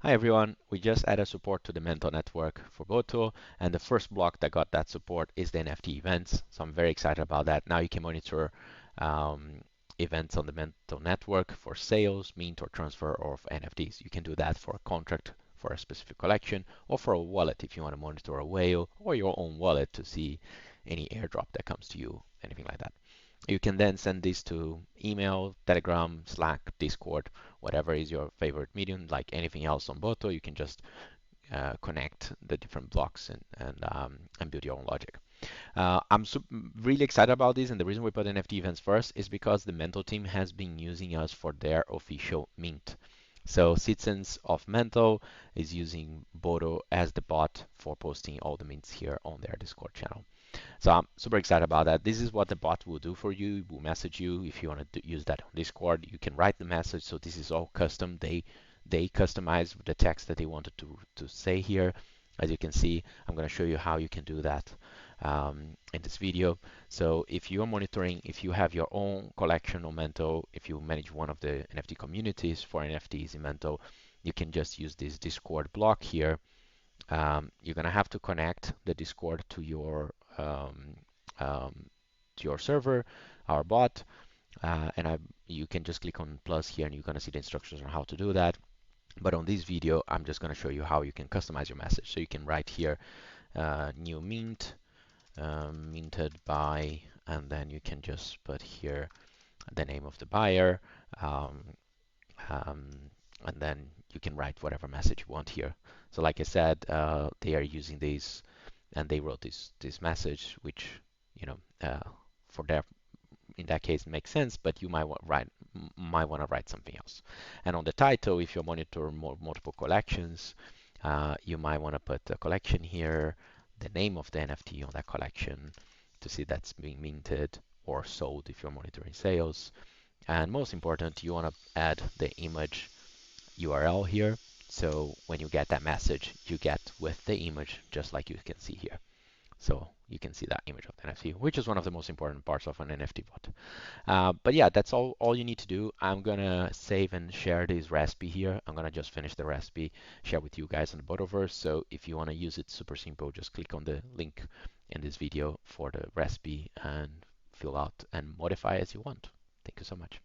Hi everyone, we just added support to the Mantle network for Boto, and the first block that got that support is the NFT events. So I'm very excited about that. Now you can monitor um, events on the Mantle network for sales, mint, or transfer of NFTs. You can do that for a contract for a specific collection or for a wallet if you want to monitor a whale or your own wallet to see any airdrop that comes to you, anything like that. You can then send this to email, Telegram, Slack, Discord, whatever is your favorite medium, like anything else on Boto. You can just connect the different blocks and build your own logic. I'm really excited about this, and the reason we put NFT events first is because the Mental team has been using us for their official mint. So citizens of Mental is using Boto as the bot for posting all the mints here on their Discord channel. So I'm super excited about that. This is what the bot will do for you. It will message you if you want to use that on Discord. You can write the message. So this is all custom. They customize the text that they wanted to say here. As you can see, I'm going to show you how you can do that in this video. So if you're monitoring, if you have your own collection on Mantle, if you manage one of the NFT communities for NFTs in Mantle, you can just use this Discord block here. You're gonna have to connect the Discord um, to your server, our bot, you can just click on plus here, and you're gonna see the instructions on how to do that. But on this video, I'm just gonna show you how you can customize your message. So you can write here, new mint, minted by, and then you can just put here the name of the buyer, um, um, and then you can write whatever message you want here. So like I said, they are using these, and they wrote this message, which for their in that case makes sense, but you might want to write something else. And on the title, if you monitor multiple collections, you might want to put a collection here, the name of the NFT on that collection to see that's being minted or sold if you're monitoring sales. And most important, you want to add the image URL here. So when you get that message, you get with the image, just like you can see here. So you can see that image of the NFT, which is one of the most important parts of an NFT bot. But yeah, that's all you need to do. I'm gonna save and share this recipe here. I'm gonna just finish the recipe, share with you guys on the Botoverse. So if you wanna use it, super simple, just click on the link in this video for the recipe and fill out and modify as you want. Thank you so much.